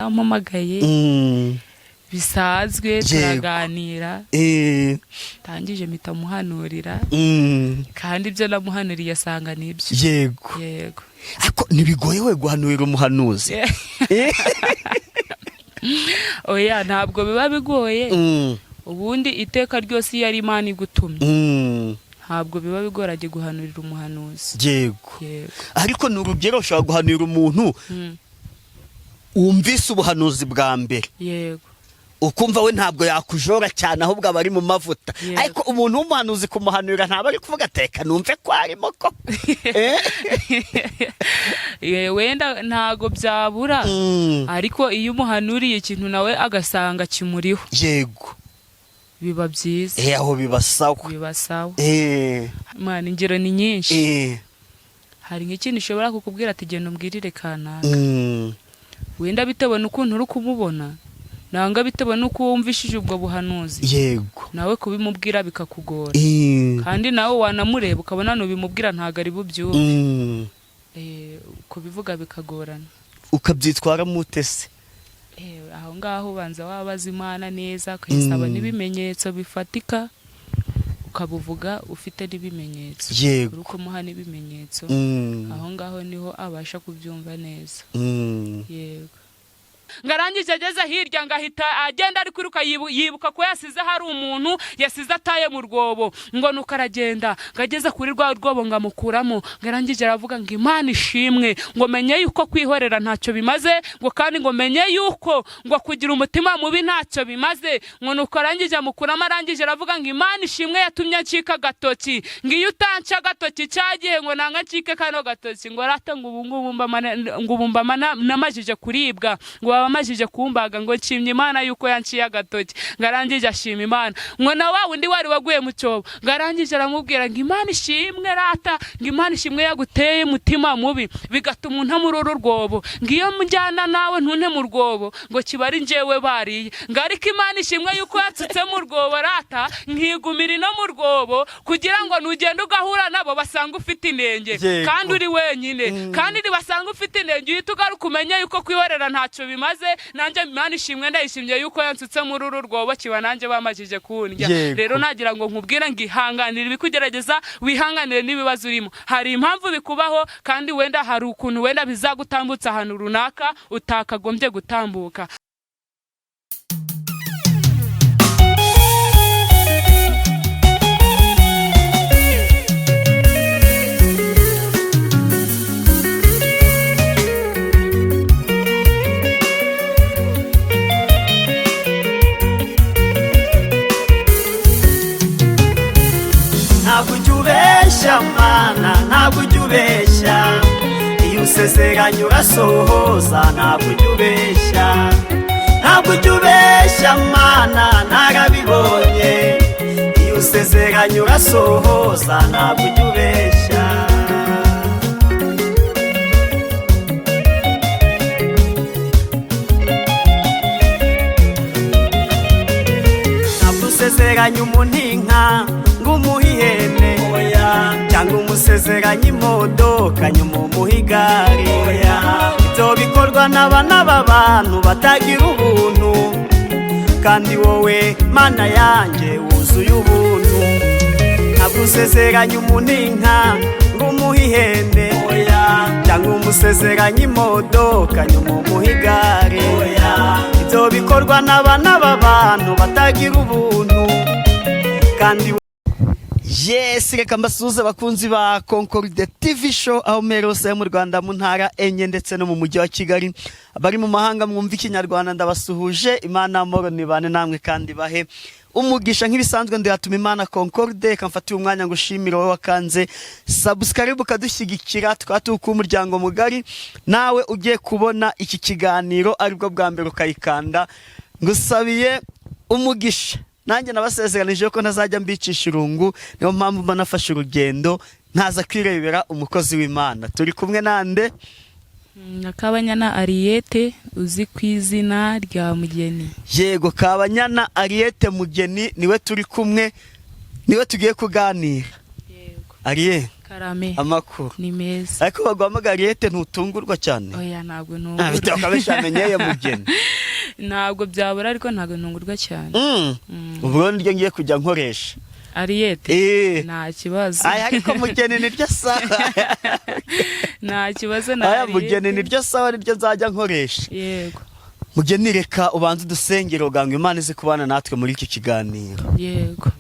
Ampamagaye bisanzwe turaganira tangije mpita muhanurira kandi ibyo namuhanuriye asanga nibyo. Yego ako nibigoye we guhanurira umuhanuzi. Oya ntabwo biba bigoye. Ubundi iteka ryose yari Imana igutumye ntabwo biba bigoraje guhanurira umuhanuzi. Yego ariko n'urugero ushobora guhanurira umuntu umvise ubuhanuzi bwa mbere. Yego ukumva we ntabwo yakujora cyane ahubwo abari mu mavuta. Ariko umuntu w'umuhanuzi kumuhanurira ntabwo ari kuvuga teka numve ko arimo ko. Wenda ntago byabura ariko iyo umuhanuriye ikintu nawe agasanga kimuriho. Yego biba byiza. Aho bibasawa. Imana ingero ni nyinshi. Hari nk'ikintu ushobora kukubwira ati genda umbwirire kanaka. Wenda bitewe n'ukuntu uri kumubona nanga bitewe n'uko wumvishije ubwo buhanuzi. Yego nawe kubimubwira bikakugora kandi nawe wanamureba ukabona no bimubwira ntago ari bubyumve. Kubivuga bikagorana ukabyitwara mutese. Aho ngaho ubanza wabaza Imana neza kwisaba n'ibimenyetso bifatika ukabuvuga ufite n'ibimenyetso. Yego uko muha n'ibimenyetso aho ngaho niho abasha kubyumva neza. Yego ngarangije ageze hirya ngahita agenda ari kwiruka yibuka ko yasize hari umuntu yasize ataye mu rwobo ngo nuko aragenda ngageze kuri rwa rwobo ngamukuramo. Ngarangije aravuga ngo Imana ishimwe ngo menye yuko kwihorera ntacyo bimaze ngo kandi ngo menye yuko ngo kugira umutima mubi ntacyo bimaze ngo nuko arangije amukuramo. Arangije aravuga ngo Imana ishimwe yatumye ncika gatoki ngo iyo utanca gatoki cyagihe ngo nanga ncike kano gatoki ngo rata ngo ubumba namajije kuribwa ngo bamajije kumbaga ngo nshimye Imana yuko yanciye agatoki. Ngarangije ashima Imana ngo na wa wundi wari waguye mu cyobo. Ngarangije aramubwira ngo Imana ishimwe rata ngo Imana ishimwe yaguteye mutima mubi bigatuma untamuroro rwobo ngo iyo mujyana nawe ntunte mu rwobo ngo kibari njewe bariye ngo ariko Imana ishimwe yuko yatsutse mu rwobo rata nkigumira no mu rwobo kugira ngo nugende ugahura nabo basanga ufite inenge kandi uri wenyine kandi basanga ufite inenge uhita ugaruka umenye yuko kwihorera ntacyo bimaze. Nanje Imana ishimwe ndayishimye yuko yansutse muri uru rwobo kiba nanje bamajije kundya. Rero nagira ngo nkubwira ngo ihanganire ibikugerageza wihanganire n'ibibazo urimo. Hari impamvu bikubaho kandi wenda hari ukuntu wenda bizagutambutsa ahantu runaka utakagombye gutambuka. Mana ntabwo ujubeshya iyo usezeranye urasohoza. Ntabwo ujubeshya ntabwo ujubeshya Mana narabibonye iyo usezeranye urasohoza. Ntabwo ujubeshya ntabwo usezeranye umuntinka ngumuhihene cyangwa umusezeranye imodoka nyuma umuhigari. Ibyo bikorwa n'abana b'abantu batagira ubuntu kandi wowe Mana yanjye wuzuye ubuntu. Ntabwo usezeranye umuntinka ngumuhihende cyangwa umusezeranye imodoka nyuma umuhigari. Ibyo bikorwa n'abana b'abantu batagira ubuntu kandi Yes, reka mbasuhuze bakunzi ba Concorde TV show aho merose mu Rwanda mu ntara enye ndetse no mu mujyi wa Kigali. Abari mu mahanga mwumva ikinyarwanda ndabasuhuje. Imana amoro nibane namwe kandi bahe umugisha nk'ibisanzwe ndihatuma Imana Concorde kamfatiye umwanya ngo ushimire wowe wakanze subscribe kadushyigikira twatuka umuryango mugari. Nawe ugiye kubona iki kiganiro aribwo bwa mbere ukayikanda ngusabiye umugisha. Nanjye nabasezeranije ko ntazajya mbicisha irungu niyo mpamvu mba nafashe urugendo ntaza kwirebera umukozi w'Imana. Turi kumwe nande Kabanyana Ariete uzi ku izina rya Mugeni. Yego Kabanyana Ariete Mugeni niwe turi kumwe niwe tugiye kuganira. Yego Ariye Karame. Amakuru. Ni meza. Ariko baguhamagariye te ntutungurwa cyane. Oya ntabwo ntungurwa. Bitoka bishamenyeye mugeni. Ntabwo byabura ariko ntabwo ntungurwa cyane. Ubwo niryo ngiye kujya nkoresha. Ariyete. Nta kibazo. Ariko mugeni niryo sawa. Nta kibazo na Ariyete. Mugeni niryo sawa niryo nzajya nkoresha. Yego. Mugeni reka ubanze udusengero uganga Imana izi kubana natwe muri iki kiganiro. Yego.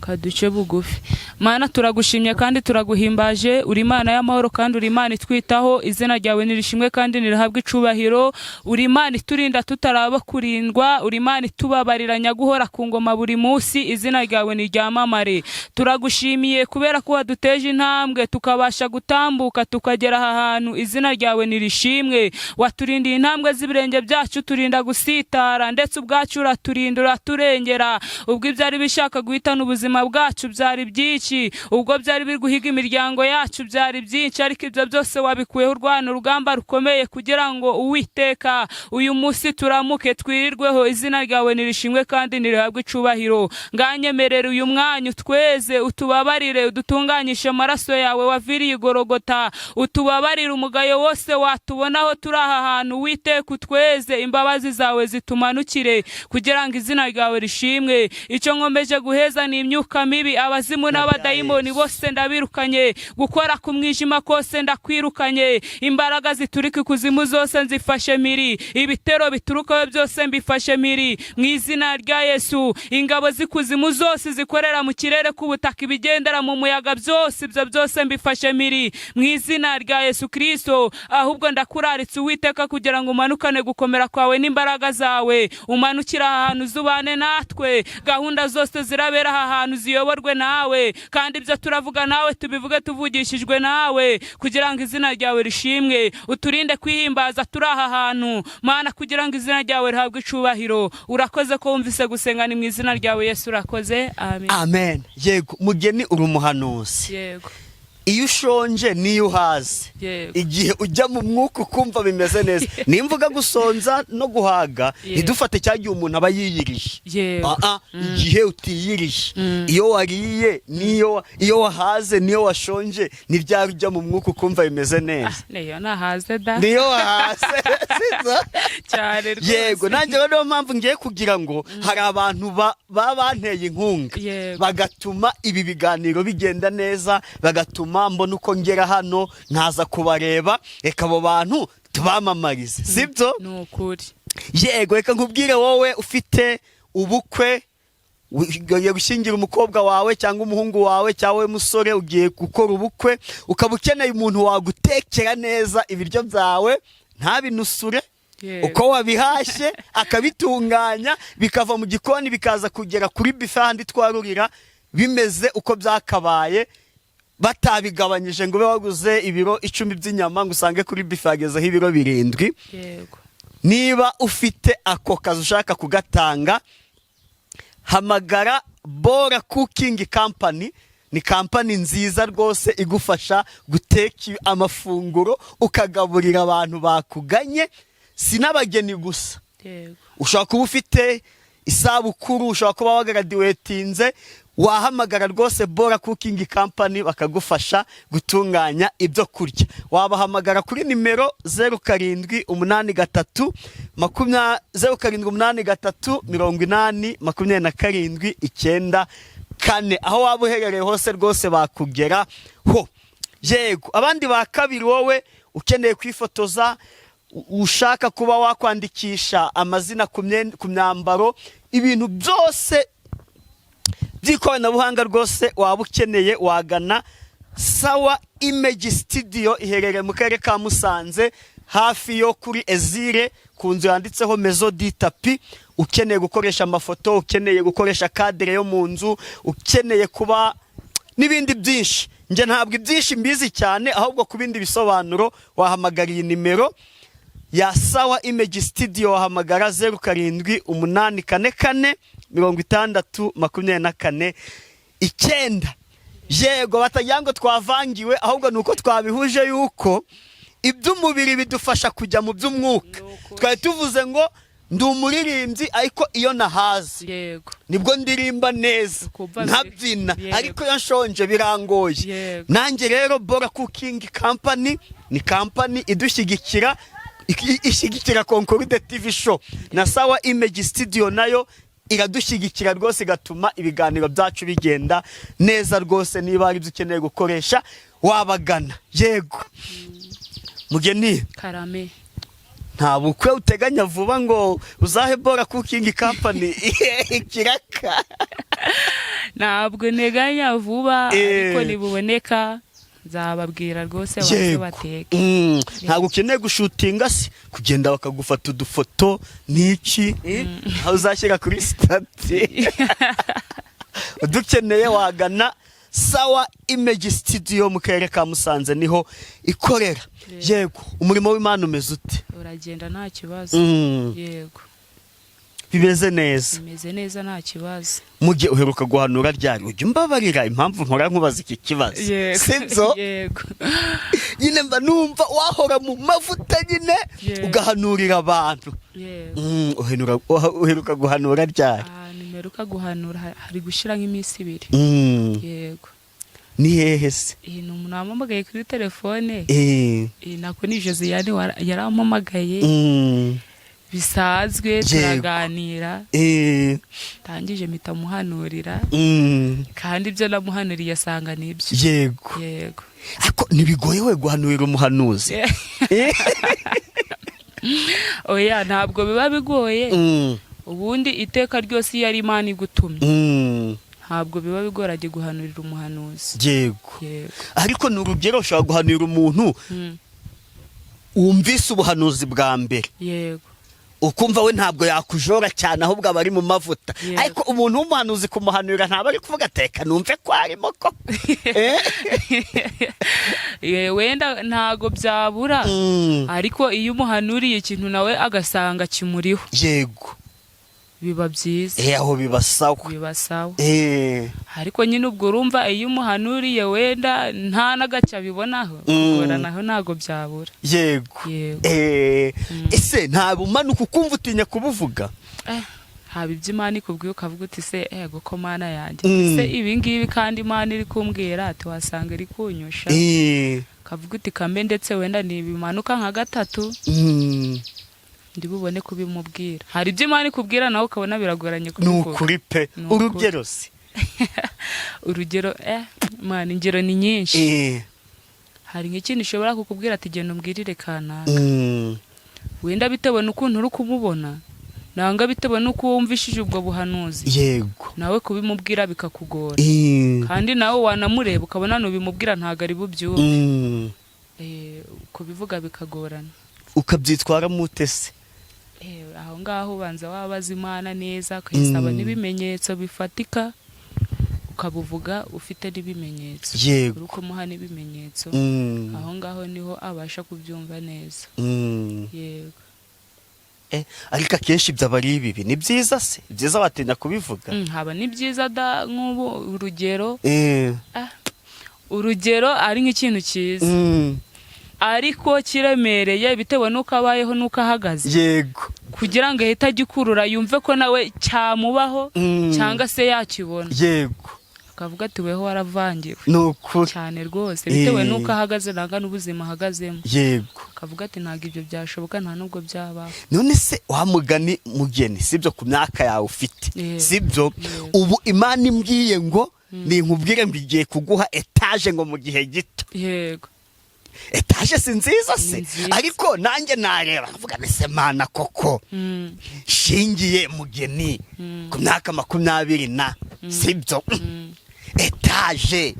Kaduce bugufi. Mana turagushimye kandi turaguhimbaje, uri Imana y'amahoro kandi uri Imana itwitaho, izina ryawe nirishimwe kandi nirihabwe icubahiro, uri Imana iturinda tutaraba kurindwa, uri Imana itubabariranya guhora ku ngoma buri munsi, izina ryawe niryamamare. Turagushimiye kubera ko waduteje intambwe tukabasha gutambuka tukagera aha hantu, izina ryawe nirishimwe. Waturindiye intambwe z'ibirenge byacu turinda gusitara, ndetse ubwacu uraturinda uraturengera, ubwo ibyari bishaka guhitana ubuzima bwacu byari byinshi, ubwo byari biri guhiga imiryango yacu byari byinshi, ariko ibyo byose wabikuyeho urwana urugamba rukomeye kugira ngo Uwiteka uyu munsi turamuke twirirweho, izina ryawe nirishimwe kandi nirihabwe icubahiro. Nganyemerera uyu mwanya utweze, utubabarire, udutunganyishe amaraso yawe waviriye Igorogota, utubabarire umugayo wose watubonaho turi aha hantu. Uwiteka utweze, imbabazi zawe zitumanukire kugira ngo izina ryawe rishimwe. Icyo nkomeje guheza ni imyuka mibi, abazimu n'abadayimoni bose ndabirukanye, gukora ku mwijima kose ndakwirukanye, imbaraga ziturika ikuzimu zose nzifashe miri, ibitero biturukaho byose mbifashe miri mu izina rya Yesu. Ingabo z'ikuzimu zose zikorera mu kirere k'ubutaka, ibigendera mu muyaga byose, ibyo byose mbifashe miri mu izina rya Yesu Kristo. Ahubwo ndakuraritse Uwiteka kugira ngo umanukane gukomera kwawe n'imbaraga zawe, umanukira aha hantu zubane natwe, gahunda zose zirabera aha hantu ziyoborwe nawe, kandi ibyo turavuga nawe tubivuge tuvugishijwe nawe, kugira ngo izina ryawe rishimwe. Uturinde kwihimbaza turi aha hantu Mana, kugira ngo izina ryawe rihabwe icubahiro. Urakoze ko wumvise gusenga, ni mu izina ryawe Yesu urakoze, amen. Amen. Yego mugeni uri umuhanuzi. Yego. Iyo ushonje niyo uhaze, igihe ujya mu mwuka ukumva bimeze neza. Nimvuga gusonza no guhaga ntidufate cyagiye umuntu aba yiyirije. Igihe utiyirije, iyo wariye iyo wahaze niyo washonje, nibyari ujya mu mwuka ukumva bimeze neza. Niyo nahaze da. Niyo wahaze siza cyane rwose. Yego, nanjye rero mpamvu ngiye kugira ngo hari abantu banteye inkunga bagatuma ibi biganiro bigenda neza, bagatuma mbona uko ngera hano nkaza kubareba, reka abo bantu tubamamarize, sibyo? Nukuri. Yego, reka nkubwire wowe ufite ubukwe, ugiye gushyingira umukobwa wawe cyangwa umuhungu wawe cyangwa musore, ugiye gukora ubukwe, ukaba ukeneye umuntu wagutekera neza ibiryo byawe ntabinusure, uko wabihashye akabitunganya bikava mu gikoni bikaza kugera kuri buffet handi twarurira bimeze uko byakabaye, batabigabanyije ngo ube waguze ibiro 10 by'inyama ngo usange kuri buffet agezeho ibiro 7. Yego. Niba ufite ako kazi ushaka kugatanga, hamagara Bora Cooking Company. Ni kampani nziza rwose igufasha guteka amafunguro ukagaburira abantu bakuganye, sinabageni gusa. Yego. Ushaka kuba ufite isabukuru, ushaka kuba wagraduatinze, wahamagara rwose Bora Cooking Company bakagufasha gutunganya ibyo kurya. Wabahamagara kuri nimero 0783 07883 kane, aho waba uherereye hose rwose bakugera ho. Yego, abandi ba kabiri, wowe ukeneye kwifotoza, ushaka kuba wakwandikisha amazina ku myambaro, ibintu byose by'ikoranabuhanga rwose waba ukeneye, wagana Sawa Image Studio, iherereye mu karere ka Musanze hafi yo kuri Ezire ku nzu yanditseho Maison du Tapis. Ukeneye gukoresha amafoto, ukeneye gukoresha cadre yo mu nzu, ukeneye kuba n'ibindi byinshi, nje ntabwo ibyinshi mbizi cyane, ahubwo ku bindi bisobanuro wahamagara iyi nimero ya Sawa Image Studio, wahamagara 0784 Yego, batagira ngo twavangiwe, ahubwo nuko twabihuje yuko iby'umubiri bidufasha kujya mu by'umwuka. Twari tuvuze ngo ndi umuririmbyi ariko iyo nahaze yego nibwo ndirimba neza Ukumva nkabyina yego. ariko iyo nshonje birangoye Yego. nanjye rero Bora Cooking Company ni company idushyigikira ishyigikira Concorde TV show na Sawa Image Studio nayo iradushyigikira rwose igatuma ibiganiro byacu bigenda neza rwose. Niba ari byo ukeneye gukoresha wabagana. Yego mugeni karame nta bukwe uteganya vuba ngo uzahe Bora Cooking Company ikiraka? ntabwo nteganya vuba ariko nibuboneka nzababwira rwose baze bateke. Ntabwo ukeneye gushutinga se kugenda bakagufata udufoto n'iki aho uzashyira kuri stati udukeneye wagana Sawa Image Studio mu karere ka Musanze niho ikorera. Yego umurimo w'Imana umeze ute? uragenda nta kibazo. Yego bimeze neza? bimeze neza nta kibazo. Mugihe uheruka guhanura ryari? Ujye umbabarira impamvu nkora nkubaza iki kibazo sibyo? Yego nyine mba numva wahora mu mavuta nyine ugahanurira abantu. Yego uheruka guhanura ryari? nimeruka guhanura hari gushira nk'iminsi 2. Yego ni hehe se? ni umuntu wampamagaye kuri telefone. Nako ni Josiane yarampamagaye bisanzwe turaganira. Tangije mpita muhanurira kandi ibyo namuhanuriye asanga nibyo. Yego yego ako nibigoye we guhanurira umuhanuzi? oya ntabwo biba bigoye. Ubundi iteka ryose iyo ari Imana igutumye ntabwo biba bigoranye guhanurira umuhanuzi. Yego ariko ni urugero ushobora guhanurira umuntu wumvise ubuhanuzi bwa mbere. Yego ukumva we ntabwo yakujora cyane ahubwo aba ari mu mavuta. Ariko umuntu w'umuhanuzi kumuhanurira ntabwo ari kuvuga ateka numve ko arimo ko wenda ntago byabura ariko iyo umuhanuriye ikintu nawe agasanga kimuriho. Yego biba byiza. aho bibasawa. Ariko nyine ubwo urumva iyo umuhanuriye wenda nta nagaca bibonaho goranaho ntago byabura. Yego ese nta bumanuka ukumva utinya kubuvuga? haba iby'Imana ikubwiye ukavuga uti se ego ko Mana yanjye se ibi ngibi kandi Imana iri kumbwira ati wasanga iri kunyusha. Kavuga uti kambe ndetse wenda nibimanuka nka 3 ndibubone kubimubwira. Hari ibyo Imana ikubwira nawe ukabona biragoranye kubikora. Nukuri pe. Urugero se? Urugero Imana ingero ni nyinshi. Hari nk'ikintu ushobora kukubwira ati genda umbwirire kanaka. Wenda bitewe n'ukuntu uri kumubona nanga bitewe n'uko wumvishije ubwo buhanuzi. Yego nawe kubimubwira bikakugora. Kandi nawe wanamureba ukabona n'ubimubwira ntago ari bubyumve. Kubivuga bikagorana. Ukabyitwara mute se? Aho ngaho ubanza wabaza Imana neza ukayisaba n'ibimenyetso bifatika ukabuvuga ufite n'ibimenyetso. Yego uko muha n'ibimenyetso aho ngaho niho abasha kubyumva neza. Yego ariko akenshi byabari ibibi. Ni byiza se? Byiza watinya kubivuga? haba ni byiza da nk'ubu urugero ari nk'ikintu cyiza ariko kiremereye bitewe n'uko abayeho n'uko ahagaze. Yego kugira ngo ahita agikurura yumve ko nawe cyamubaho cyangwa se yakibona. Yego akavuga ati weho waravangiwe. Nukuri cyane rwose bitewe n'uko ahagaze nanga n'ubuzima ahagazemo. Yego akavuga ati ntago ibyo byashoboka nta nubwo byabaho. None se wamugani mugeni sibyo ku myaka yawe ufite sibyo? Ubu Imana imbwiye ngo ninkubwire ngo igiye kuguha etage ngo mu gihe gito. Yego etage si nziza se? Ariko nanjye nareba avuga nese Mana koko shingiye mugeni ku myaka 20 sibyo? Etage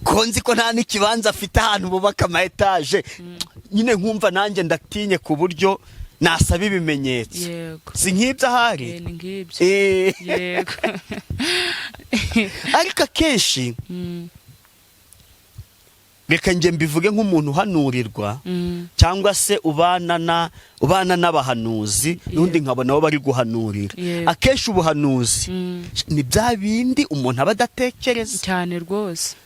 konzi ko nta n'ikibanza afite ahantu bubaka ama etage nyine nkumva nanjye ndatinye ku buryo nasaba ibimenyetso. Yego si nk'ibyo ahari? ni ngibyo. Yego ariko akenshi reka njye mbivuge nk'umuntu uhanurirwa cyangwa se ubana n'abahanuzi n'undi nkabona abo bari guhanurira. Akenshi ubuhanuzi ni bya bindi umuntu aba adatekereza cyane rwose.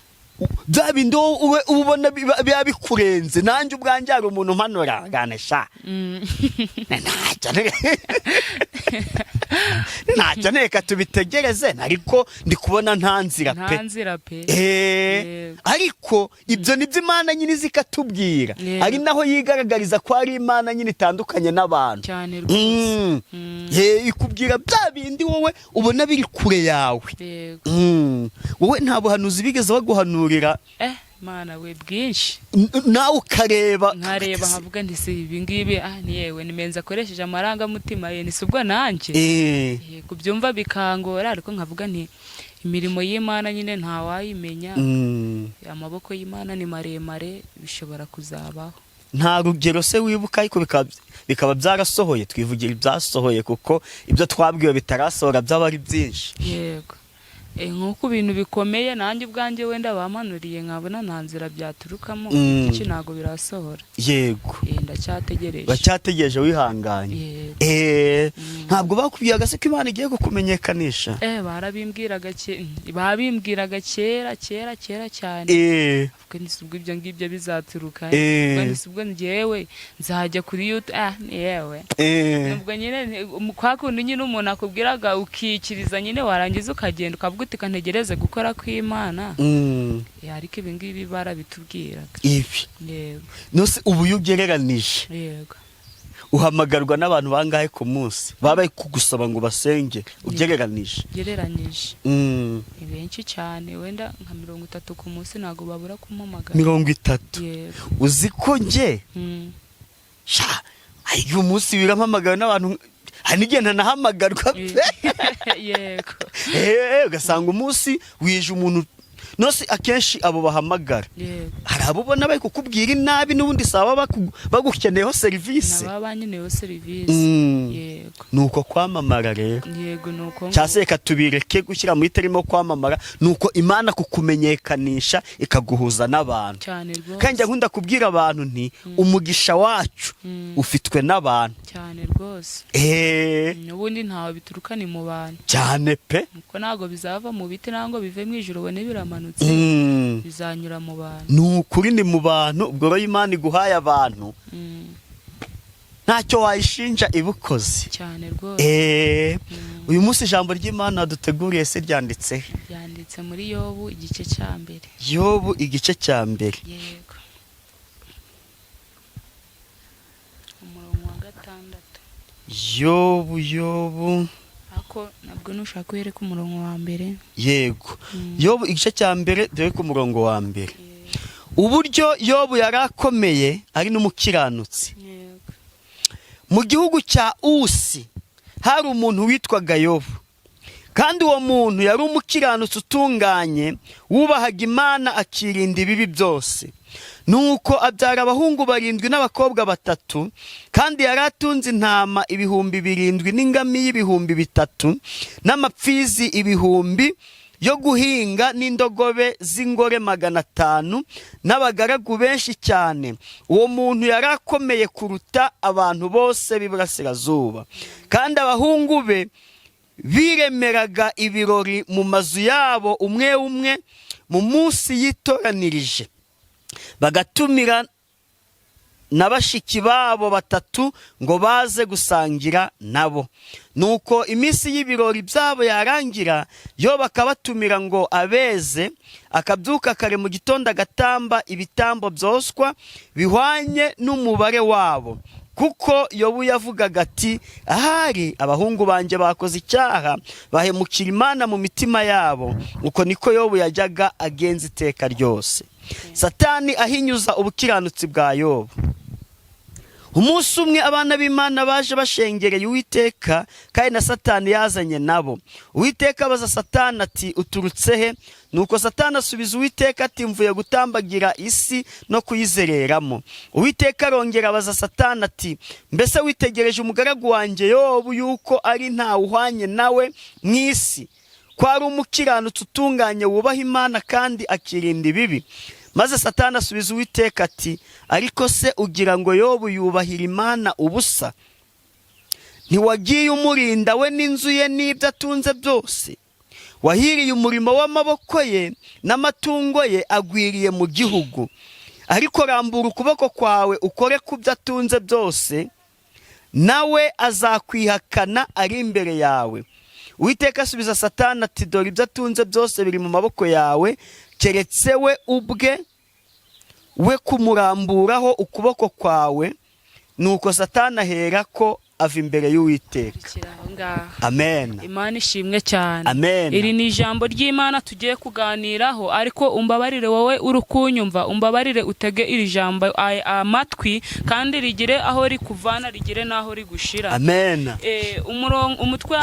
bya bindi wowe ubona biba bikurenze. Nanjye ubwanjye hari umuntu mpanura ganesha ntacyo neka tubitegereze, ariko ndi kubona nta nzira pe. Ariko ibyo nibyo Imana nyine zikatubwira, ari naho yigaragariza ko ari Imana nyine itandukanye n'abantu cyane rwose. Ikubwira bya bindi wowe ubona biri kure yawe. Wowe nta buhanuzi bigeze baguhanurira Mana we bwinshi, nawe ukareba nkareba nkavuga nti si ibi ngibi ni yewe nimenza akoresheje amarangamutima ye, ni subwo nanjye kubyumva bikangora, ariko nkavuga nti imirimo y'Imana nyine nta wayimenya. Amaboko y'Imana ni maremare, bishobora kuzabaho. Nta rugero se wibuka, ariko bikaba byarasohoye? Twivugira ibyasohoye, kuko ibyo twabwiwe bitarasohora byaba ari byinshi. Yego, nk'uko ibintu bikomeye nanjye ubwanjye wenda bamanuriye nkabona nta nzira byaturukamo, iki ntago birasohora. Yego, ndacyategereje. Bacyategereje wihanganye. Ntabwo bakubwiraga se ko Imana igiye kukumenyekanisha? Babimbwiraga kera cyane. Ubwo ibyo ngibyo bizaturuka, ubwo njyewe nzajya kuri YouTube. Yewe nubwo nyine kwa kundi nyine umuntu akubwiraga ukikiriza nyine, warangiza ukagenda ukavuga uti kantegereze gukora kw'Imana. Ariko ibi ngibi barabitubwiraga. Yego. Nose ubu ugereranije, yego, uhamagarwa n'abantu bangahe ku munsi babaye kugusaba ngo basenge? Ugereranije ni benshi cyane, wenda nka 30 ku munsi ntago babura kumpamagara. 30? Uzi ko nge uyu munsi birampamagara n'abantu, hari n'igihe ntanahamagarwa. Yego. Ugasanga umunsi wije umuntu. Nose akenshi abo bahamagara, hari abo ubona bari kukubwira inabi, n'ubundi saba bagukeneyeho serivisi. Yego. Nuko kwamamara rero. Yego, nuko cyase reka tubireke gushyira mu itarimo kwamamara, nuko Imana kukumenyekanisha ikaguhuza n'abantu. Kandi nkunda kubwira abantu nti umugisha wacu ufitwe n'abantu cyane rwose. N'ubundi ntawe bituruka ni mu bantu cyane pe, kuko ntago bizava mu biti nango bive mu ijuru bone biramanutse, bizanyura mu bantu. Nukuri ni mu bantu. Ubwo Imana iguhaye abantu, ntacyo wayishinja ibukoze cyane rwose. Uyu munsi ijambo ry'Imana duteguriye se ryanditse muri Yobu igice cya mbere. Yobu igice cya mbere. Yego, umurongo wa 6. Yobu ako nabwo nushaka kuhere ku murongo wa mbere. Yego. Yobu igice cya mbere dore ku murongo wa mbere. Uburyo Yobu yarakomeye ari n'umukiranutsi. Mu gihugu cya Usi hari umuntu witwaga Yobu, kandi uwo muntu yari umukiranutsi utunganye, wubahaga Imana akirinda ibibi byose. Nuko abyara abahungu 7 n'abakobwa 3, kandi yari atunze intama 7,000 n'ingamiya 3,000 n'amapfizi 1,000 yo guhinga n'indogobe z'ingore 500 n'abagaragu benshi cyane. Uwo muntu yari akomeye kuruta abantu bose b'iburasirazuba, kandi abahungu be biremeraga ibirori mu mazu yabo umwe umwe mu munsi yitoranirije, bagatumira n'abashiki babo 3 ngo baze gusangira nabo. Nuko iminsi y'ibirori byabo yarangira, Yobu akabatumira ngo abeze, akabyuka kare mu gitondo agatamba ibitambo byoswa bihwanye n'umubare wabo, kuko Yobu yavugaga ati ahari abahungu banjye bakoze icyaha, bahemukira Imana mu mitima yabo. Uko niko Yobu yajyaga agenza iteka ryose. Satani ahinyuza ubukiranutsi bwa Yobu. Umunsi umwe abana b'Imana baje bashengereye Uwiteka, kandi na Satani yazanye nabo. Uwiteka abaza Satani ati uturutse he? Nuko Satani asubiza Uwiteka ati mvuye gutambagira isi no kuyizereramo. Uwiteka arongera abaza Satani ati mbese witegereje umugaragu wanjye Yobu yuko ari ntawe uhwanye nawe mu isi, ko ari umukiranutsi utunganye wubaha Imana kandi akirinda ibibi? Maze Satani asubiza Uwiteka ati ariko se ugira ngo Yobu yubahira Imana ubusa? Ntiwagiye umurinda we n'inzu ye n'ibyo atunze byose? wahiriye umurimo w'amaboko ye n'amatungo ye agwiriye mu gihugu. Ariko rambura ukuboko kwawe ukore ku byo atunze byose, nawe azakwihakana ari imbere yawe. Uwiteka asubiza Satani ati, dore ibyo atunze byose biri mu maboko yawe, keretse we ubwe we kumuramburaho ukuboko kwawe. Nuko Satani aherako ava imbere y'Uwiteka. Amen. Imana ishimwe cyane. Amen. Iri ni ijambo ry'Imana tugiye kuganiraho, ariko umbabarire wowe urukunyumva, umbabarire utege iri jambo amatwi, kandi rigire aho rikuvana, rigire naho rigushira. Amen. Umutwe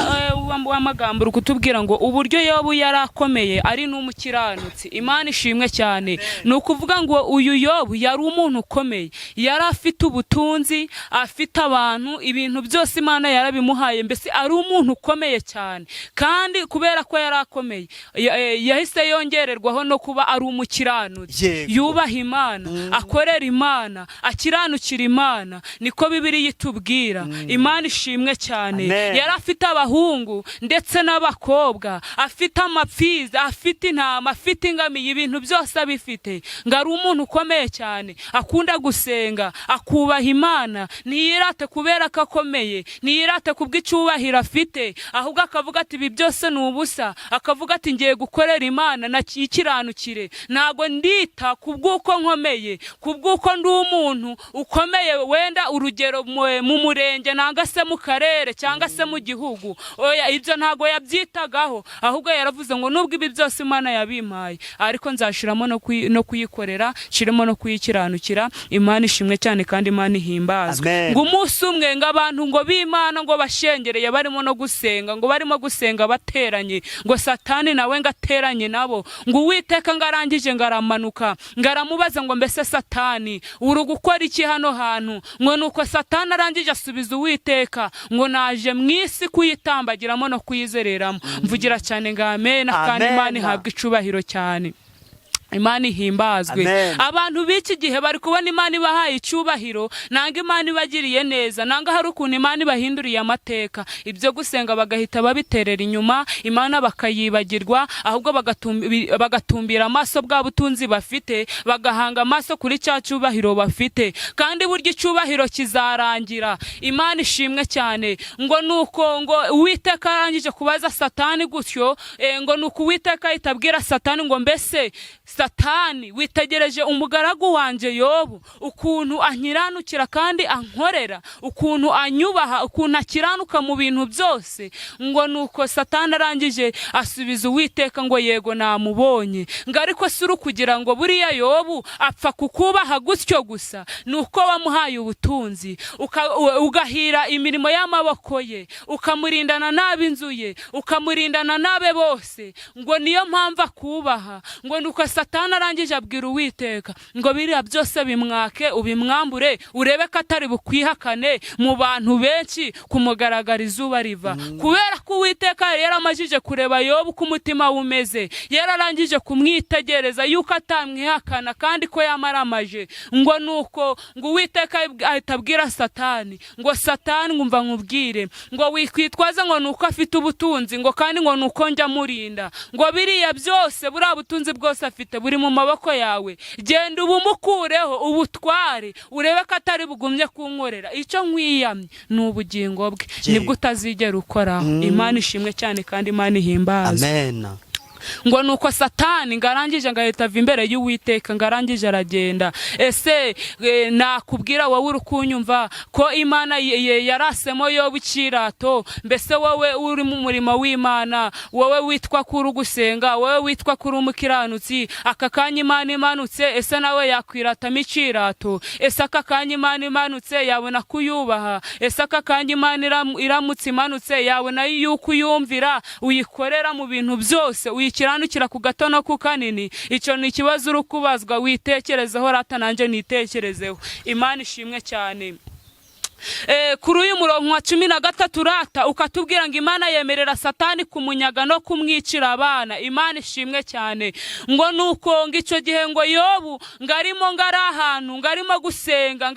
w'amagambo uri kutubwira ngo uburyo Yobu yarakomeye ari n'umukiranutsi. Imana ishimwe cyane. Ni ukuvuga ngo uyu Yobu yari umuntu ukomeye, yari afite ubutunzi, afite abantu, ibintu byose Imana yarabimuhaye, mbese ari umuntu ukomeye cyane. Kandi kubera ko yarakomeye, yahise yongererwaho no kuba ari umukiranutsi, yubaha Imana, akorera Imana, akiranukira Imana. Niko Bibiliya itubwira. Imana ishimwe cyane. Yari afite abahungu ndetse n'abakobwa, afite amapfizi, afite intama, afite ingamiya, ibintu byose abifite. Ngo ari umuntu ukomeye cyane, akunda gusenga, akubaha Imana, ntiyirate kubera ko akomeye, ntiyirate kubw'icyubahiro afite, ahubwo akavuga ati ibi byose ni ubusa. Akavuga ati ngiye gukorera Imana nakikiranukire, ntago ndita kubw'uko nkomeye, kubw'uko ndi umuntu ukomeye, wenda urugero mu murenge nanga se mu karere cyangwa se mu gihugu. Oya, ibyo ntago yabyitagaho, ahubwo yaravuze ngo nubwo ibi byose Imana yabimpaye, ariko nzashiramo no kuyikorera, shiremo no kuyikiranukira. Imana ishimwe cyane kandi Imana ihimbazwe. Ngo umunsi umwe ngo abantu ngo b'Imana ngo bashengereye barimo no gusenga, ngo barimo gusenga bateranye, ngo Satani nawe ngo ateranye nabo. Ngo Uwiteka ngo arangije ngo aramanuka, ngo aramubaza ngo mbese Satani uri gukora iki hano hantu? Ngo nuko Satani arangije asubiza Uwiteka ngo naje mu isi kuyitambagiramo no kuyizereramo. Mvugira cyane ngo amen, kandi Imana ihabwa icubahiro cyane. Imana ihimbazwe. Abantu b'iki gihe bari kubona Imana ibahaye icyubahiro, nanga Imana ibagiriye neza, nanga hari ukuntu Imana ibahinduriye amateka. Ibyo gusenga bagahita babiterera inyuma, Imana bakayibagirwa, ahubwo bagatumbira amaso bwa butunzi bafite, bagahanga amaso kuri cya cyubahiro bafite. Kandi burya icyubahiro kizarangira. Imana ishimwe cyane. Ngo nuko ngo Uwiteka arangije kubaza Satani gutyo, ngo nuko Uwiteka itabwira Satani ngo mbese Satani witegereje umugaragu wanje Yobu, ukuntu ankiranukira kandi ankorera, ukuntu anyubaha, ukuntu akiranuka mu bintu byose. Ngo nuko Satani arangije asubiza Uwiteka ngo yego namubonye. Ngo ariko si kugira ngo buriya Yobu apfa kukubaha gutyo gusa, nuko wamuhaye ubutunzi, ugahira imirimo y'amaboko ye, ukamurindana n'ab'inzu ye, ukamurindana n'abe bose. Ngo niyo mpamvu akubaha. Ngo nuko Satani arangije abwira Uwiteka ngo biriya byose bimwake, ubimwambure, urebe ko atari bukwihakane mu bantu benshi kumugaragara izuba riva. Kubera ko Uwiteka yaramajije kureba Yobu ko umutima umeze, yararangije kumwitegereza yuko atamwihakana kandi ko yamaramaje. Ngo nuko ngo Uwiteka ahita abwira Satani ngo Satani ngumva nkubwire, ngo wikwitwaza ngo nuko afite ubutunzi, ngo kandi ngo nuko njya murinda, ngo biriya byose buriya butunzi bwose afite buri mu maboko yawe, genda ubumukureho ubutware, urebe ko atari bugumye kunkorera. Icyo nkwiyamye ni ubugingo bwe, nibwo utazigera ukoraho. Imana ishimwe cyane kandi Imana ihimbaza. Amen. Ngo nuko Satani ngarangije ngahita ava imbere y'Uwiteka, ngarangije aragenda. Ese nakubwira wowe urukunyumva ko Imana yarasemo Yobu ikirato? Mbese wowe uri mu murimo w'Imana, wowe witwa kuri gusenga, wowe witwa kuri umukiranutsi, aka kanya Imana imanutse, ese nawe yakwiratamo ikirato? Ese aka kanya Imana imanutse yabona kuyubaha? Ese aka kanya Imana iramutse imanutse yabona yuko uyumvira, uyikorera mu bintu byose, uyikiranukira ku gato no ku kanini? Icyo ni ikibazo uri kubazwa, witekerezeho rata nanjye nitekerezeho. Imana ishimwe cyane. kuri uyu murongo wa 13 rata ukatubwira ngo Imana yemerera Satani kumunyaga no kumwicira abana. Imana ishimwe cyane. Ngo nuko ngico gihe ngo Yobu ngarimo ngari ahantu ngarimo gusenga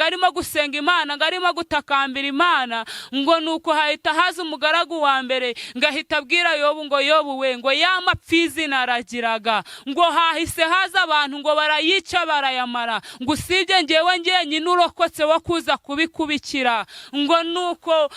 Imana, ngarimo gutakambira Imana, ngo nuko hahita haza umugaragu wa mbere ngahita abwira Yobu ngo Yobu we, ngo ya mapfizi naragiraga, ngo hahise haza abantu ngo barayica barayamara, ngo usibye ngewe nyine urokotse wo kuza kubikubikira. Ngo nuko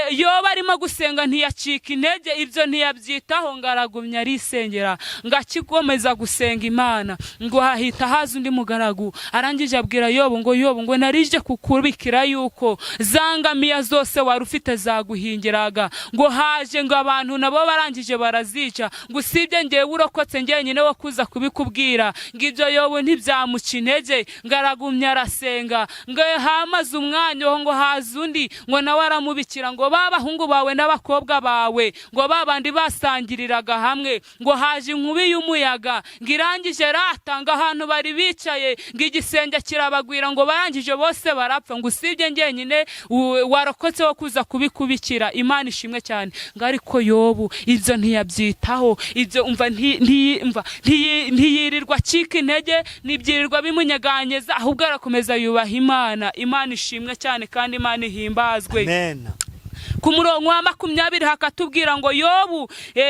Yobu arimo gusenga ntiyacika intege, ibyo ntiyabyitaho, ngaragumya arisengera ngakikomeza gusenga Imana. Ngo hahita haza undi mugaragu arangije abwira Yobu ngo Yobu, ngo narije kukubikira yuko zangamiya zose wari ufite zaguhingiraga, ngo haje ngo abantu nabo barangije barazica, ngo usibye ngewe urokotse nyine wo kuza kubikubwira. Ngo ibyo Yobu ntibyamuca intege, ngaragumya arasenga. Ngo hamaze umwanya ngo haza undi ngo nawe aramubikira ngo babahungu bawe n'abakobwa bawe, ngo babandi basangiriraga hamwe, ngo haje inkubi y'umuyaga ngo irangije ratanga ahantu bari bicaye, ngo igisenge kirabagwira, ngo barangije bose barapfa, ngo usibye nyine warokotse wo kuza kubikubikira. Imana ishimwe cyane. Ngo ariko Yobu ibyo ntiyabyitaho, ibyo umva ntiyirirwa acika intege, nibyirirwa bimunyeganyeza, ahubwo arakomeza yubaha Imana. Imana ishimwe cyane kandi Imana ihimbazwe. Amen. Ku murongo wa 20 hakatubwira ngo Yobu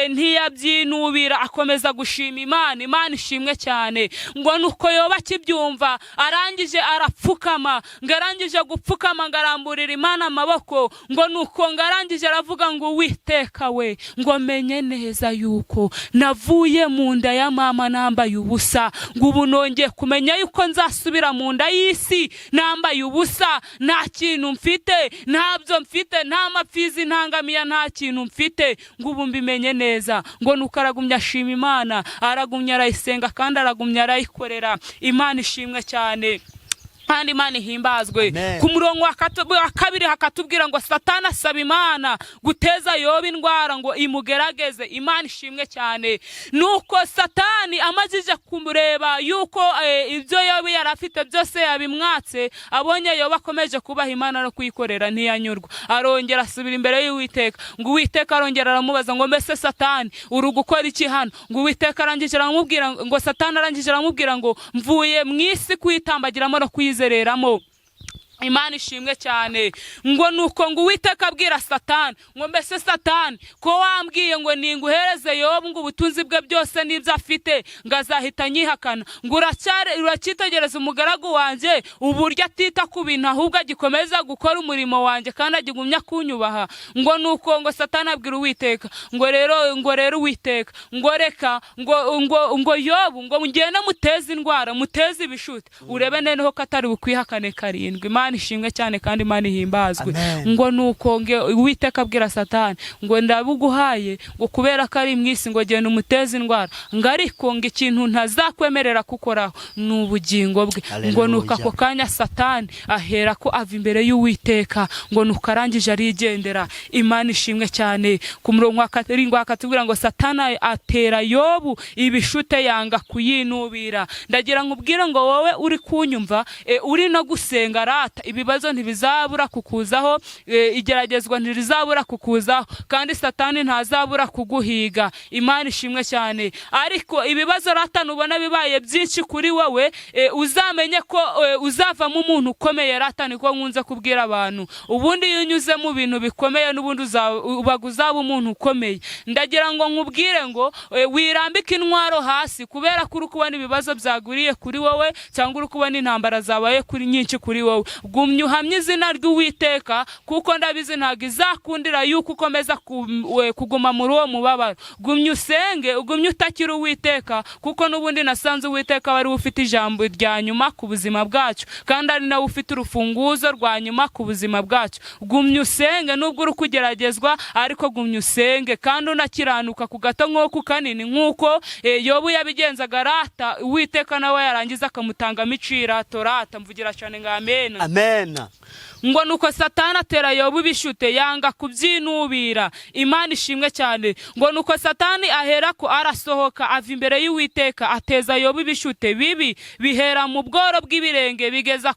ntiyabyinubira, akomeza gushima Imana. Imana ishimwe cyane. Ngo nuko Yobu akibyumva arangije arapfukama, ngarangije gupfukama ngaramburira Imana amaboko, ngo nuko ngarangije aravuga ngo Uwiteka we, ngo menye neza yuko navuye mu nda ya mama nambaye ubusa, ngo ubu nongeye kumenya yuko nzasubira mu nda y'isi nambaye ubusa, nta kintu mfite, ntabyo mfite, nta mapfizi ntangamiya, nta kintu mfite, ngo ubu mbimenye neza. Ngo nuko aragumya ashima Imana, aragumya arayisenga kandi aragumya arayikorera. Imana ishimwe cyane kandi Imana ihimbazwe. Ku murongo wa 2 hakatubwira ngo Satani asaba Imana guteza Yobu indwara ngo imugerageze. Imana ishimwe cyane. Nuko Satani amajije kumureba yuko ibyo Yobu yarafite byose yabimwatse, abonye Yobu akomeje kubaha Imana no kuyikorera, ntiyanyurwa, arongera asubira imbere y'Uwiteka. Ngo Uwiteka arongera aramubaza ngo mbese Satani uri gukora iki hano? Ngo Uwiteka arangije aramubwira ngo Satani arangije aramubwira ngo mvuye mu isi kwitambagiramo no kwizereramo. Imana ishimwe cyane. Ngo nuko ngo Uwiteka abwira Satani ngo mbese Satani ko wambwiye ngo ninguhereze Yobu ngo ubutunzi bwe byose n'ibyo afite ngazahita nyihakana, ngo uracyitegereza umugaragu wanje uburyo atita ku bintu ahubwo agikomeza gukora umurimo wanje kandi agigumya kunyubaha. Ngo nuko ngo Satani abwira Uwiteka ngo rero Uwiteka ngo reka ngo Yobu ngo ngende muteze indwara, muteze ibishute, urebe neneho katari bukwihakane karindwi. Imana ishimwe cyane kandi Imana ihimbazwe. Ngo nuko Uwiteka abwira Satani ngo ndabuguhaye ngo kubera ko ari mwisi ngo genda umuteze indwara, ngo ariko ngo ikintu ntazakwemerera kukoraho n'ubugingo bwe. Ngo nuko ako kanya Satani ahera ko ava imbere y'Uwiteka, ngo nuko arangije arigendera. Imana ishimwe cyane. Ku murongo wa 7 hakatubwira ngo Satani atera Yobu ibishute yanga kuyinubira. Ndagira nkubwire ngo wowe uri kunyumva uri no gusenga rata, ibibazo ntibizabura kukuzaho, igeragezwa ntirizabura kukuzaho, kandi Satani ntazabura kuguhiga. Imana ishimwe cyane. Ariko ibibazo rata nubona bibaye byinshi kuri wowe, uzamenye ko uzavamo umuntu ukomeye rata, niko nkunze kubwira abantu. Ubundi iyo unyuze mu bintu bikomeye n'ubundi uzaba umuntu ukomeye. Ndagira ngo nkubwire ngo wirambike intwaro hasi, kubera ko uri kubona ibibazo byaguriye kuri wowe cyangwa uri kubona intambara zabaye kuri nyinshi kuri wowe. Gumya uhamye izina ry'Uwiteka, kuko ndabizi ntabwo izakundira yuko ukomeza kuguma muri uwo mubabaro. Gumya usenge, ugumye utakira Uwiteka, kuko n'ubundi nasanze Uwiteka wari ufite ijambo rya nyuma ku buzima bwacu, kandi ari nawe ufite urufunguzo rwa nyuma ku buzima bwacu. Gumya usenge nubwo uri kugeragezwa, ariko gumya usenge kandi unakiranuka ku gato nk'uko kanini, nk'uko Yobu yabigenzaga rata. Uwiteka nawe yarangiza akamutanga micira torata. Mvugira cyane ngo amen. amen. ngo nuko Satani atera Yobu ibishute yanga kubyinubira. Imana ishimwe cyane. ngo nuko Satani aherako arasohoka ava imbere y'Uwiteka ateza Yobu ibishute bibi bihera mu bworo bw'ibirenge bigeza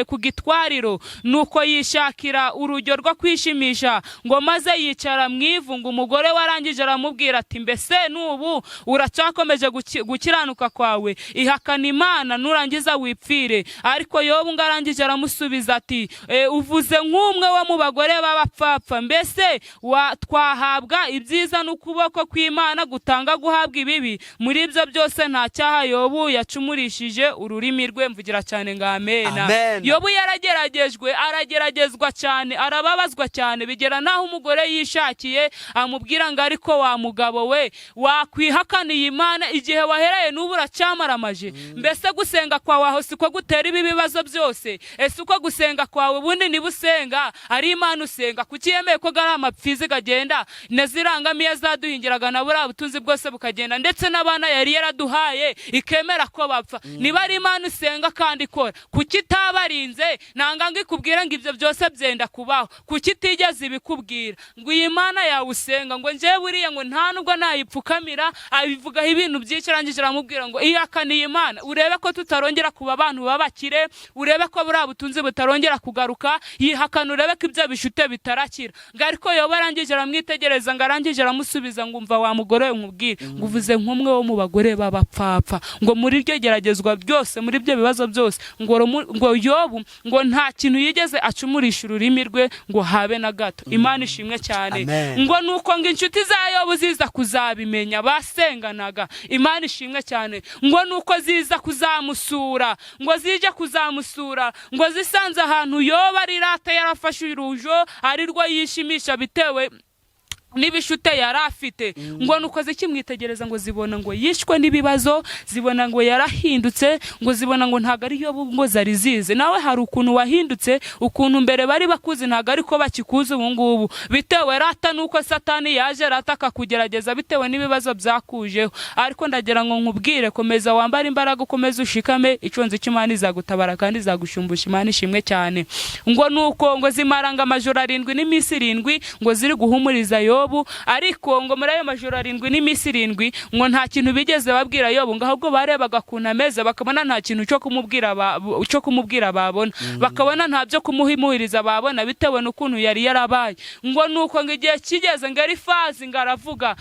ku gitwariro. nuko yishakira urujyo rwo kwishimisha ngo maze yicara mu ivu. ngo umugore warangije aramubwira ati mbese nubu uracyakomeje gukiranuka kwawe? ihakana Imana nurangiza wipfire. ariko Yobu ngarangije aramusubiza ati uvuze nk'umwe wo mu bagore b'abapfapfa. mbese twahabwa ibyiza n'ukuboko kw'Imana gutanga guhabwa ibibi? muri ibyo byose nta cyaha Yobu yacumurishije ururimi rwe. mvugira cyane ngo amena. Yobu yarageragejwe, arageragezwa cyane, arababazwa cyane, bigera naho umugore yishakiye amubwira ngo ariko wa mugabo we wakwihakaniye Imana igihe wahereye n'ubu uracyamaramaje? mbese gusenga kwawe aho siko gutera ibi bibazo byose? ese uko gusenga kwawe ubundi niba usenga ari Imana usenga, kuki yemeye ko gari amapfizi gagenda nazirangamiye zaduhingiraga na buriya butunzi bwose bukagenda, ndetse n'abana yari yaraduhaye ikemera ko bapfa? niba ari Imana usenga kandi ikora, kuki itabarinze? nanga ngo ikubwira ngo ibyo byose byenda kubaho, kuki itigeze ibikubwira ngo iyi Mana yawe usenga ngo njye buriya ngo nta nubwo nayipfukamira? abivugaho ibintu byinshi, arangije aramubwira ngo ihakaniye Imana urebe ko tutarongera kuba abantu babakire, urebe ko buriya butunzi butarongera kugaruka, yihakana urebe ko ibyo bishute bitarakira. ngo ariko Yobu arangije aramwitegereza, ngo arangije aramusubiza ngo umva wa mugore nkubwire, ngo uvuze nk'umwe wo mu bagore b'abapfapfa. ngo muri iryo geragezwa byose, muri ibyo bibazo byose, ngo Yobu ngo nta kintu yigeze acumurisha ururimi rwe ngo habe na gato. Imana ishimwe cyane. ngo nuko ngo inshuti za Yobu ziza kuzabimenya basenganaga. Imana ishimwe cyane. ngo nuko ziza kuzamusura, ngo zije kuzamusura, ngo zisanze ahantu Yobu ari rata yarafashe urujo ari rwo yishimisha bitewe n'ibishute yari afite. ngo nukoze kimwitegereza, ngo zibona ngo yishwe n'ibibazo, zibona ngo yarahindutse, ngo zibona ngo ntago ari Yobu ngo zari zize. nawe hari ukuntu wahindutse, ukuntu mbere bari bakuzi ntago ariko bakikuza ubu ngubu, bitewe rata nuko Satani yaje rata akakugerageza bitewe n'ibibazo byakujeho. ariko ndagira ngo nkubwire, komeza wambara imbaraga, ukomeze ushikame, iconze cy'Imana izagutabara kandi izagushumbusha. Imana ishimwe cyane. ngo nuko ngo zimaranga amajoro 7 n'iminsi 7 ngo ziri guhumuriza Yobu. ariko ngo muri ayo majoro 7 n'iminsi 7 ngo nta kintu bigeze babwira Yobu, ngo ahubwo barebaga kuntu ameze bakabona nta kintu cyo kumubwira babona, bakabona nta byo kumuhimuhiriza babona bitewe n'ukuntu yari yarabaye. ngo nuko ngo igihe kigeze ngo Elifazi ngo aravuga,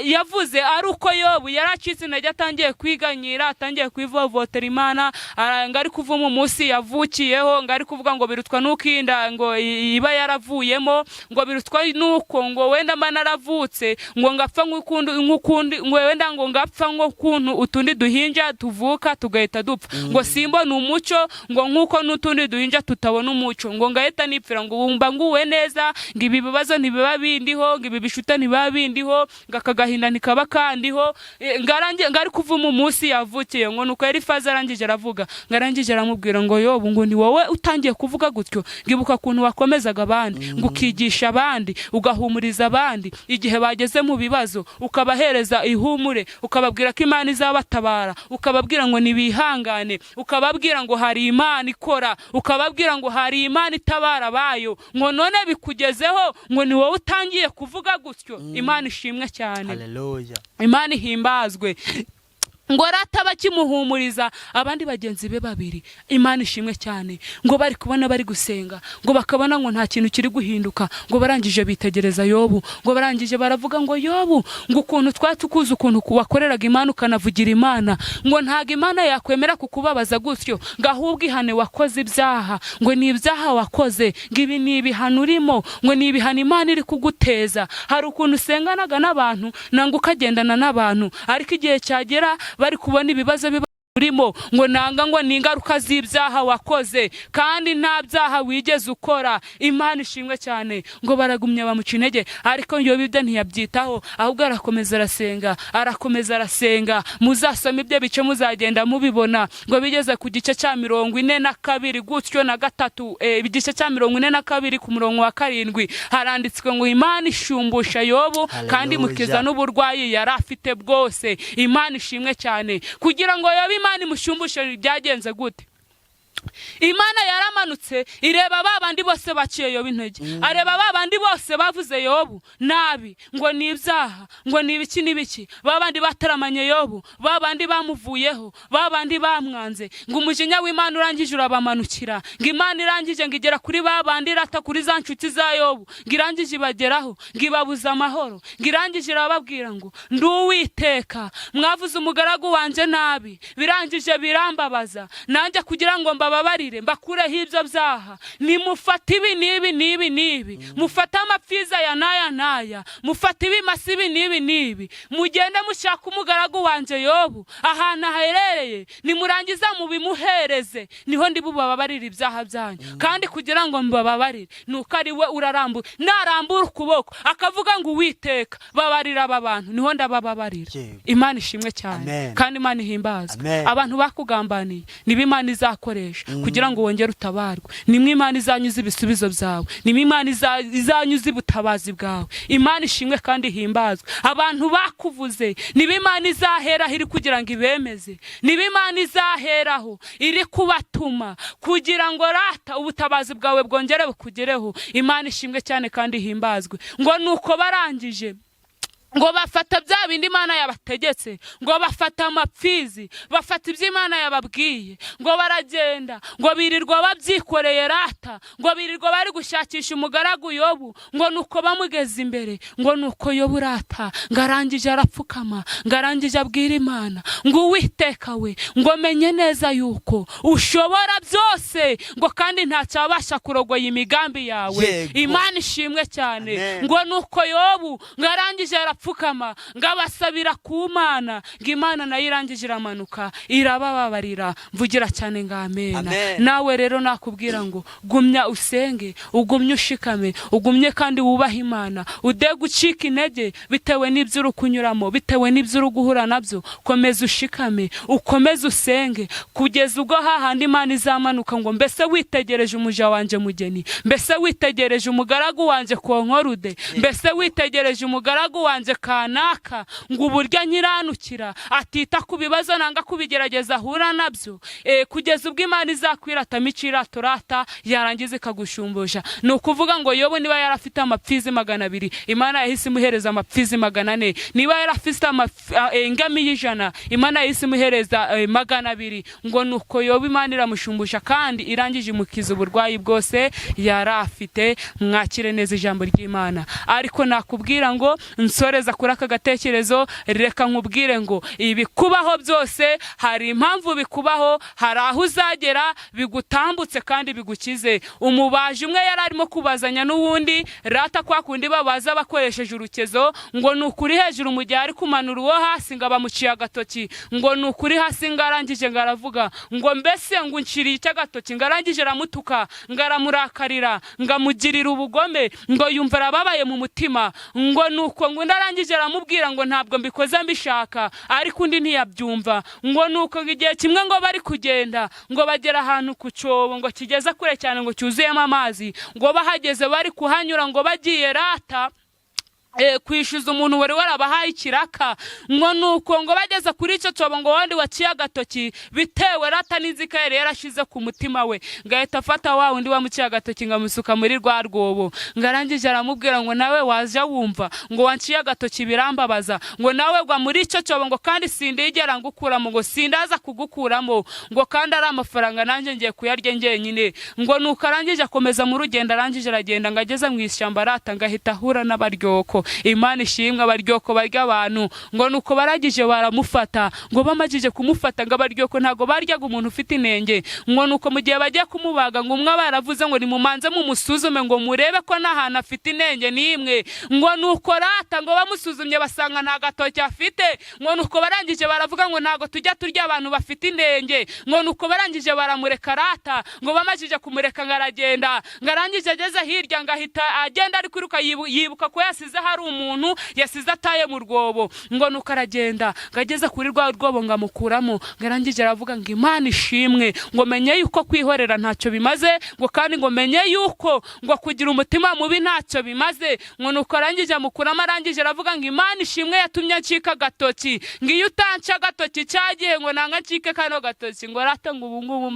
yavuze ari uko Yobu yaracitse intege, atangiye kwiganyira, atangiye kwivovotera Imana, ngo ari kuvuma umunsi yavukiyeho, ngo ari kuvuga ngo birutwa n'uko inda ngo iba yaravuyemo, ngo birutwa n'uko ngo wenda mba naravutse ngo ngapfa nk'ukundi, ngo wenda ngo ngapfa nk'ukuntu utundi duhinja tuvuka tugahita dupfa. ngo simbona umucyo, ngo nk'uko n'utundi duhinja tutabona umucyo, ngo ngahita nipfira. ngo wumva nguwe neza, ngo ibi bibazo ntibiba bindiho, ngo ibi bishuta ntibiba bindiho, ngo akagahinda ntikaba kandiho, ngo ari kuvuma umunsi yavukiye. ngo nuko Elifazi arangije aravuga, ngo arangije aramubwira ngo Yobu, ngo ni wowe utangiye kuvuga gutyo? ngibuka kuntu wakomezaga abandi, ngo ukigisha abandi, ugahumuriza abandi igihe bageze mu bibazo, ukabahereza ihumure, ukababwira ko Imana izabatabara, ukababwira ngo nibihangane, ukababwira ngo hari Imana ikora, ukababwira ngo hari Imana itabara bayo. ngo none bikugezeho ngo ni wowe utangiye kuvuga gutyo. Imana ishimwe cyane. Haleluya. Imana ihimbazwe. ngo rata bakimuhumuriza abandi bagenzi be babiri. Imana ishimwe cyane. ngo bari kubona bari gusenga, ngo bakabona ngo nta kintu kiri guhinduka, ngo barangije bitegereza Yobu, ngo barangije baravuga ngo Yobu, ngo ukuntu twatukuza ukuntu wakoreraga Imana ukanavugira Imana, ngo ntago Imana yakwemera kukubabaza gutyo, ngo ahubwo ihane wakoze ibyaha, ngo ni ibyaha wakoze, ngo ibi ni ibihano urimo, ngo ni ibihano Imana iri kuguteza. hari ukuntu usenganaga n'abantu nanga ukagendana n'abantu, ariko igihe cyagera bari kubona ibibazo urimo, ngo nanga ngo ni ingaruka z'ibyaha wakoze kandi nta byaha wigeze ukora. Imana ishimwe cyane. ngo baragumye bamuca intege, ariko Yobu ibyo ntiyabyitaho, ahubwo arakomeza arasenga. muzasoma ibyo bice muzagenda mubibona. ngo bigeze ku gice cya 42 gutyo na gatatu, igice cya 42 ku murongo wa 7 haranditswe ngo Imana ishumbusha Yobu kandi mukiza n'uburwayi yari afite bwose. Imana ishimwe cyane. kugira ngo Yobu Imana imushumbushe byagenze gute? Imana yaramanutse ireba babandi bose baciye Yobu intege, areba babandi bose bavuze Yobu nabi, ngo ni ibyaha, ngo ni ibiki n'ibiki, babandi bataramanye Yobu, babandi bamuvuyeho, babandi bamwanze, ngo umujinya w'Imana urangije urabamanukira, ngo Imana irangije ngo igera kuri babandi irata kuri za nshuti za Yobu, ngo irangije ibageraho, ngo ibabuza amahoro, ngo irangije irababwira ngo ndi Uwiteka, mwavuze umugaragu wanje nabi, birangije birambabaza, nanjye kugira ngo babarire mbakureho ibyo byaha, nimufata ibi n'ibi, mufata amapfiza ya naya, mufata ibimasa ibi n'ibi, mugende mushaka umugaragu wanje Yobu ahantu aherereye, nimurangiza mubimuhereze, niho ndi bubabarire ibyaha byanyu. Kandi kugira ngo mbabarire nuko ari we urarambura, narambura ukuboko akavuga ngo Uwiteka babarira aba bantu, niho ndababarira. Imana ishimwe cyane kandi Imana ihimbazwe. Abantu bakugambaniye niba Imana izakoresha kugira ngo wongere utabarwe, nimwe Imana izanyuza ibisubizo byawe, nimwe Imana izanyuza ubutabazi bwawe. Imana ishimwe kandi ihimbazwe. Abantu bakuvuze niba Imana izaheraho iri kugira ngo ibemeze, niba Imana izaheraho iri kubatuma kugira ngo rata ubutabazi bwawe bwongere bukugereho. Imana ishimwe cyane kandi ihimbazwe. Ngo nuko barangije ngo bafata bya bindi Imana yabategetse, ngo bafata amapfizi, bafata ibyo Imana yababwiye, ngo baragenda, ngo birirwa babyikoreye rata, ngo birirwa bari gushakisha umugaragu Yobu, ngo nuko bamugeze imbere, ngo nuko Yobu rata ngarangije arapfukama, ngarangije abwira Imana ngo Uwiteka we, ngo menye neza yuko ushobora byose, ngo kandi ntacyabasha kurogoya imigambi yawe. Imana ishimwe cyane. Ngo nuko Yobu ngarangije pfukama ngabasabira ku Mana, ngo Imana nayo irangije iramanuka irabababarira. Mvugira cyane ngo amena. Nawe rero nakubwira ngo gumya usenge, ugumye ushikame, ugumye kandi wubaha Imana, ude gucika intege bitewe n'ibyo urukunyuramo, bitewe n'ibyo uruguhura nabyo. Komeza ushikame, ukomeze usenge kugeza ubwo hahandi Imana izamanuka, ngo mbese witegereje umuja wanje mugeni, mbese witegereje umugaragu wanje konkorude, mbese witegereje umugaragu wanje kanaka, ngo uburyo nyiranukira atita ku bibazo nanga kubigerageza ahura nabyo, kugeza ubwo Imana izakwirata micirato rata yarangiza ikagushumbusha. Ni ukuvuga ngo Yobu niba yarafite amapfizi 200, Imana yahise imuhereza amapfizi 400. Niba yarafite ingamiya 100, Imana yahise imuhereza 200. ngo nuko Yobu Imana iramushumbusha kandi irangije imukiza uburwayi bwose yarafite. Mwakire neza ijambo ry'Imana. Ariko nakubwira ngo nsoreza kuri aka gatekerezo, reka nkubwire ngo ibikubaho byose hari impamvu bikubaho, hari aho uzagera bigutambutse kandi bigukize. Umubaji umwe yari arimo kubazanya n'uwundi rata kwa kundi babaza bakoresheje urukezo, ngo nukuri hejuru mu gihe ari kumanura uwo hasi ngo bamuciye agatoki, ngo nukuri hasi ngarangije ngaravuga ngo mbese ngo nshiriye icy'agatoki, ngarangije ramutuka, ngaramurakarira, ngamugirira ubugome, ngo yumva arababaye mu mutima, ngo nuko ngo ndarangije aramubwira ngo ntabwo mbikoze mbishaka, ariko undi ntiyabyumva. ngo nuko igihe kimwe ngo bari kugenda, ngo bagera ahantu ku cyobo ngo kigeza kure cyane, ngo cyuzuyemo amazi, ngo bahageze bari kuhanyura, ngo bagiye rata kwishyuza umuntu wari warabahaye ikiraka. ngo nuko ngo bageze kuri icyo cyobo, ngo wandi waciye agatoki bitewe rata n'inzika yari yarashize ku mutima we, ngahita afata wa wundi wamuciye agatoki ngamusuka muri rwa rwobo. ngarangije aramubwira ngo nawe waje wumva, ngo wanciye agatoki birambabaza, ngo nawe gwa muri icyo cyobo, ngo kandi sindigera ngukuramo, ngo sindaza kugukuramo, ngo kandi ari amafaranga nanjye ngiye kuyarya njyenyine. ngo nuko arangije akomeza mu rugendo, arangije aragenda, ngageze mu ishyamba rata ngahita ahura n'abaryoko. Imana ishimwe, abaryoko barya abantu. ngo nuko baragije baramufata, ngo bamajije kumufata, ngo abaryoko ntago baryaga umuntu ufite inenge. ngo nuko mu gihe bagiye kumubaga, ngo umwe baravuze ngo nimumanze mumusuzume, ngo murebe ko n'ahantu afite inenge n'imwe. ngo nuko rata ngo bamusuzumye basanga nta gatoki afite. ngo nuko barangije baravuga ngo ntago tujya turya abantu bafite inenge. ngo nuko barangije baramureka rata, ngo bamajije kumureka ngaragenda, ngarangije ageze hirya ngahita agenda ari kwiruka yibuka ko yasize hari umuntu yasize ataye mu rwobo, ngo nuko aragenda ngageze kuri rwa rwobo ngamukuramo, ngarangije aravuga ngo Imana ishimwe, ngo menye yuko kwihorera ntacyo bimaze, ngo kandi ngo menye yuko ngo kugira umutima mubi ntacyo bimaze, ngo nuko arangije amukuramo, arangije aravuga ngo Imana ishimwe yatumye ncika agatoki, ngo iyo utanca agatoki cyagiye ngo nanga ncike kano gatoki, ngo rata ngo ubu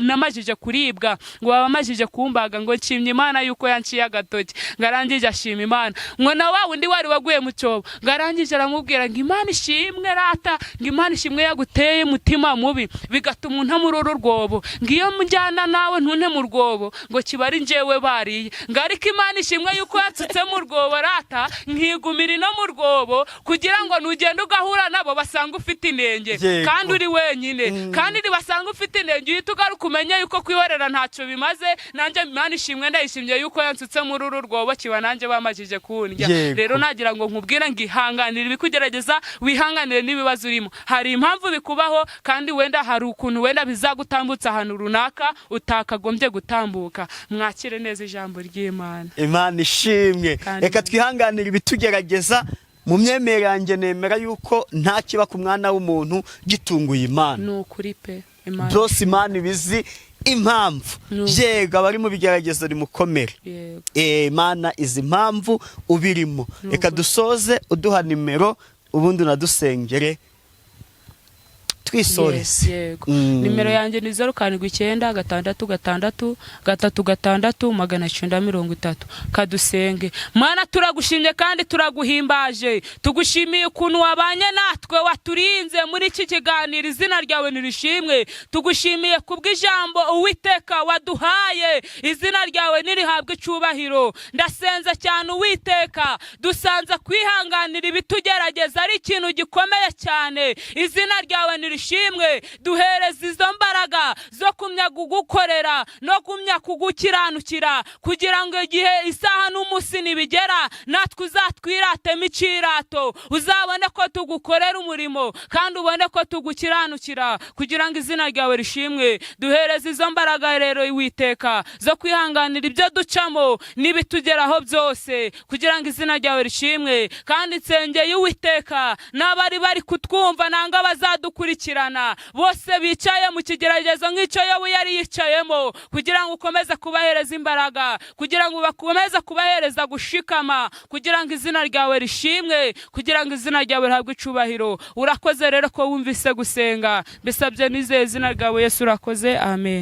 namajije kuribwa, ngo babamajije kumbaga, ngo nshimye Imana yuko yanciye agatoki. Ngarangije ashima Imana, ngo na wa wundi wari waguye mu cyobo, ngarangije aramubwira ngo Imana ishimwe rata, ngo Imana ishimwe yaguteye mutima mubi bigatuma unta muri uru rwobo, ngo iyo mujyana nawe ntunte mu rwobo, ngo kiba ari njyewe bariye, ngo ariko Imana ishimwe yuko yatsutse mu rwobo rata, nkigumira no mu rwobo kugira ngo nugenda ugahura nabo basanga ufite inenge kandi uri wenyine, kandi nibasanga ufite inenge uhita ugaruka umenye yuko kwihorera ntacyo bimaze. Nanjye Imana ishimwe ndayishimye yuko yansutse muri uru rwobo, kiba nanjye bamajije kundya. Rero nagira ngo nkubwira ngo ihanganire ibikugerageza, wihanganire n'ibibazo urimo. Hari impamvu bikubaho, kandi wenda hari ukuntu wenda bizagutambutsa ahantu runaka utakagombye gutambuka. Mwakire neza ijambo ry'Imana. Imana ishimwe. Reka twihanganire ibitugerageza. Mu myemerere yanjye nemera yuko nta kiba ku mwana w'umuntu gitunguye Imana. Nukuri pe. Byose Imana ibizi impamvu. Yego abari mu bigeragezo rimukomere. Imana izi impamvu ubirimo. Reka dusoze uduha nimero ubundi unadusengere twisorese. Yego. Nimero yanjye ni 0796633630. Kadusenge. Mana turagushimye kandi turaguhimbaje, tugushimiye ukuntu wabanye natwe, waturinze muri iki kiganiro, izina ryawe nirishimwe. Tugushimiye kubw'ijambo Uwiteka waduhaye, izina ryawe nirihabwe icubahiro. Ndasenze cyane Uwiteka, dusanze kwihanganira ibitugerageza ari ikintu gikomeye cyane, izina ryawe nirishimwe. Duhereza izo mbaraga zo kumya kugukorera no kumya kugukiranukira, kugira ngo igihe isaha n'umunsi nibigera natwe uzatwiratemo icirato, uzabone ko tugukorera umurimo kandi ubone ko tugukiranukira, kugira ngo izina ryawe rishimwe. Duhereza izo mbaraga rero Uwiteka zo kwihanganira ibyo ducamo n'ibitugeraho byose, kugira ngo izina ryawe rishimwe. Kandi nsengeye Uwiteka n'abari bari kutwumva nanga bazadukurikirana bose bicaye mu kigeragezo nk'icyo Yobu yari yicayemo, kugira ngo ukomeze kubahereza imbaraga, kugira ngo bakomeze kubahereza gushikama, kugira ngo izina ryawe rishimwe, kugira ngo izina ryawe rihabwe icubahiro. Urakoze rero ko wumvise gusenga, bisabye nizeye izina ryawe Yesu, urakoze. Amen.